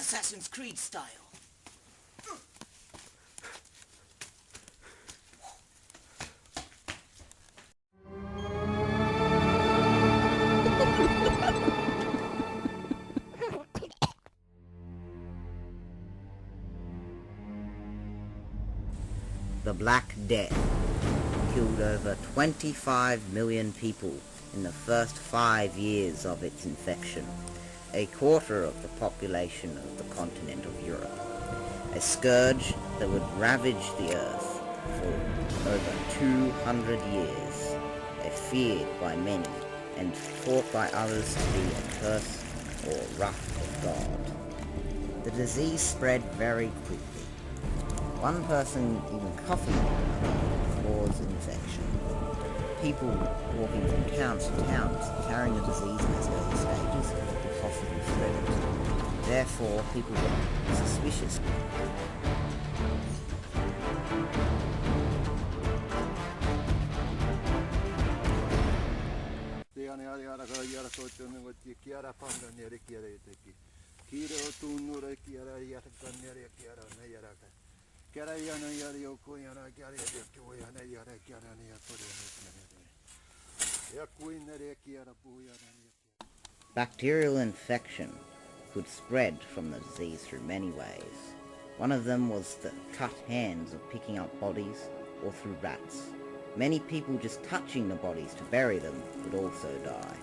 Assassin's Creed style. The Black Death killed over 25 million people in the first 5 years of its infection, a quarter of the population of the continent of Europe. A scourge that would ravage the earth for over 200 years, feared by many and thought by others to be a curse or wrath of God. The disease spread very quickly. One person even coughing could cause infection. People walking from town to town carrying the disease in its early stages could possibly spread it. Therefore, people got suspicious. Bacterial infection could spread from the disease through many ways. One of them was the cut hands of picking up bodies or through rats. Many people just touching the bodies to bury them would also die.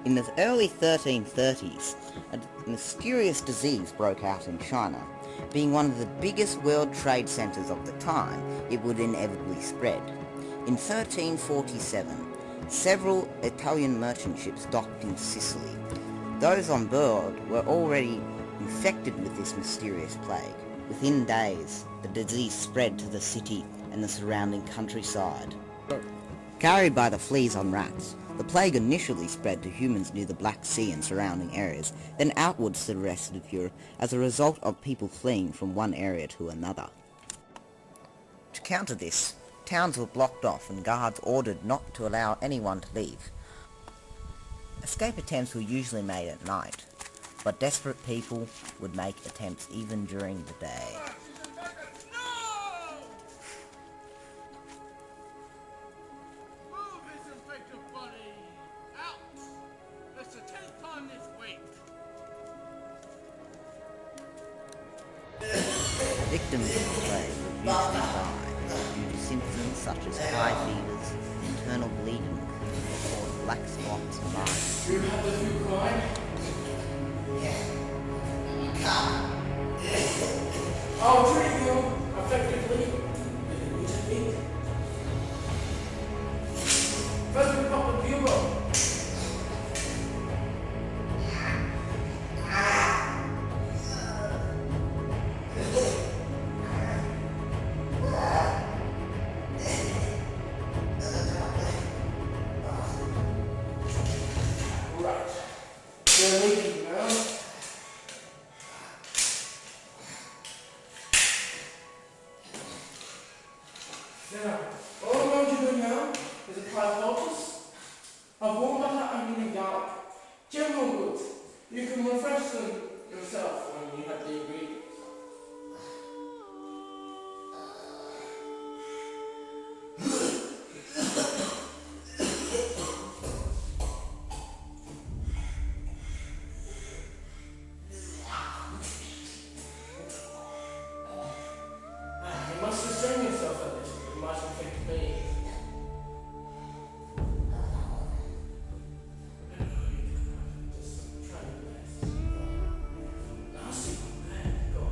In the early 1330s, a mysterious disease broke out in China. Being one of the biggest world trade centers of the time, it would inevitably spread. In 1347, several Italian merchant ships docked in Sicily. Those on board were already infected with this mysterious plague. Within days, the disease spread to the city and the surrounding countryside. Carried by the fleas on rats, the plague initially spread to humans near the Black Sea and surrounding areas, then outwards to the rest of Europe as a result of people fleeing from one area to another. To counter this, towns were blocked off and guards ordered not to allow anyone to leave. Escape attempts were usually made at night, but desperate people would make attempts even during the day. Victims of the plague would usually die due to symptoms such as high fevers, internal bleeding, or cause black spots and marks. Do you have the new coin? I'll treat you effectively. First we pop the bugle. They're leaking now. Now, all I'm going to do now is apply poultice of warm butter, onion and garlic. General goods. You can refresh them yourself when you have the ingredients. You must restrain yourself at this. You mustn't think me. Just try your best. Now see go.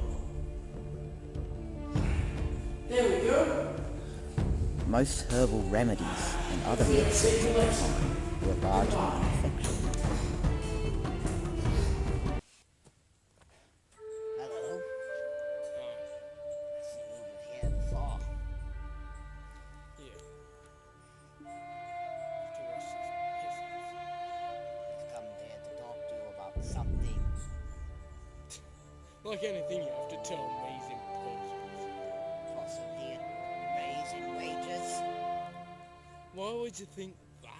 There we go. Most herbal remedies and other medicines at the time were largely ineffectual. Hello? Here. something. Like anything, you have to tell me is important. Possibly a raise in wages. Why would you think that?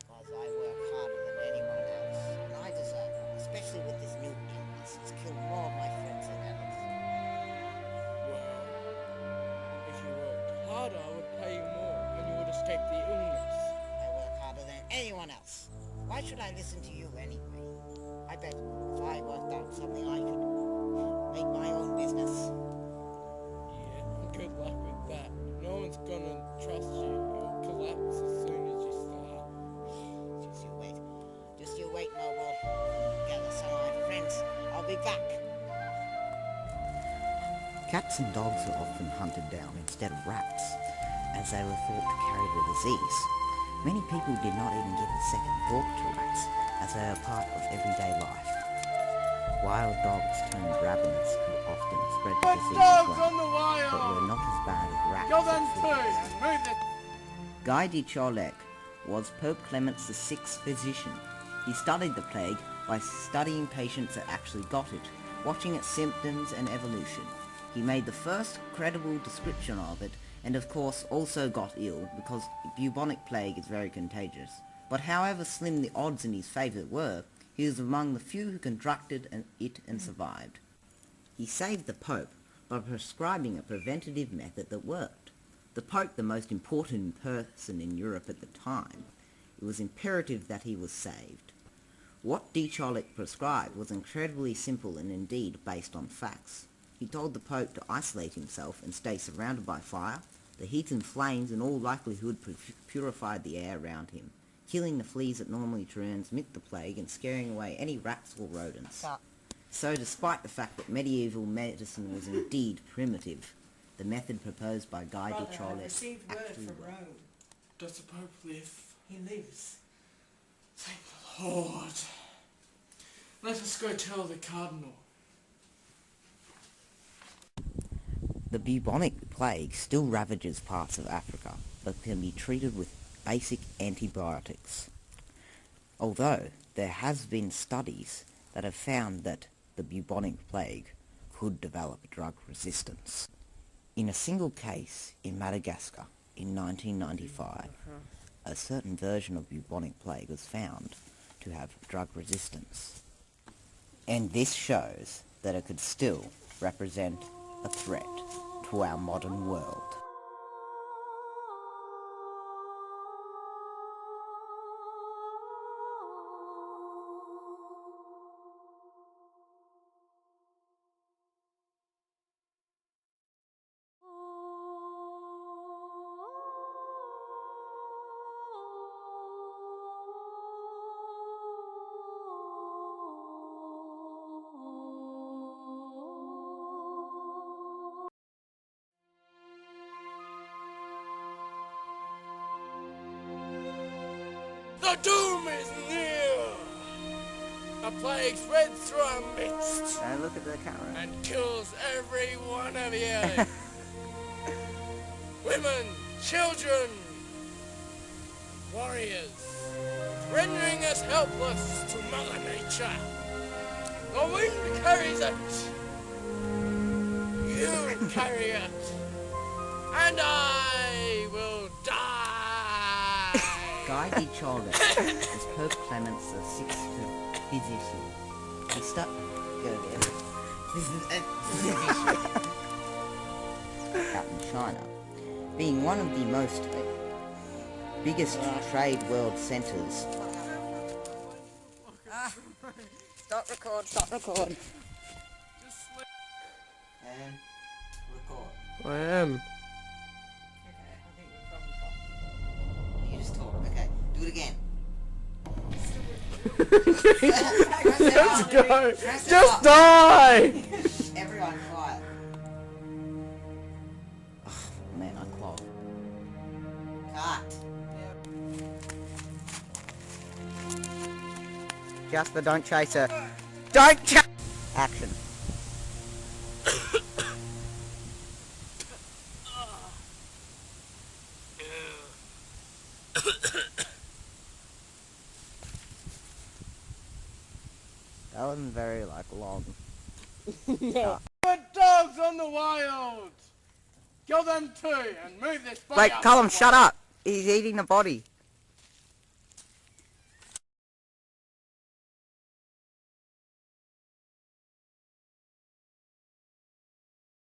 Because I work harder than anyone else. And I deserve it. Especially with this new illness. It's killed more of my friends than ever. Well, if you worked harder, I would pay you more and you would escape the illness. I work harder than anyone else. Why should I listen to you anyway? I bet if I worked on something I could make my own business. Yeah, good luck with that. No one's gonna trust you. You'll collapse as soon as you start. Just you wait. Just you wait, Noble. Gather some of my friends. I'll be back. Cats and dogs were often hunted down instead of rats, as they were thought to carry the disease. Many people did not even give a second thought to rats, as they are part of everyday life. Wild dogs turned ravenous could often spread the disease as well, but were not as bad as rats. Guy de Chauliac was Pope Clement VI's physician. He studied the plague by studying patients that actually got it, watching its symptoms and evolution. He made the first credible description of it, and of course also got ill because bubonic plague is very contagious. But however slim the odds in his favour were, he was among the few who contracted it and survived. He saved the Pope by prescribing a preventative method that worked. The Pope, the most important person in Europe at the time, it was imperative that he was saved. What de Chauliac prescribed was incredibly simple and indeed based on facts. He told the Pope to isolate himself and stay surrounded by fire. The heat and flames in all likelihood purified the air around him, killing the fleas that normally transmit the plague and scaring away any rats or rodents. So despite the fact that medieval medicine was indeed primitive, the method proposed by Guy de Chauliac actually worked. Does the Pope live? He lives. Thank the Lord. Let us go tell the Cardinal. The bubonic plague still ravages parts of Africa, but can be treated with basic antibiotics. Although there has been studies that have found that the bubonic plague could develop drug resistance. In a single case in Madagascar in 1995, a certain version of bubonic plague was found to have drug resistance. And this shows that it could still represent a threat to our modern world. The doom is near! A plague spreads through our midst Now look at the camera. and kills every one of you. Women, children, warriors, rendering us helpless to Mother Nature. The wind carries it. You carry it. And I will die. Guy de Chauliac was Pope Clement VI's physician. He go again. Out in China, being one of the biggest trade world centers. Stop record. And record. I am. You just talk. Okay, do it again. Let's go. Just die. Everyone quiet. Oh, man, I qual. Cut. Jasper, don't chase her. Don't chase. Action. That wasn't very, like, long. No. Good dogs on the wild! Kill them too, and move this body Wait, out Callum, of the shut way. up! He's eating the body.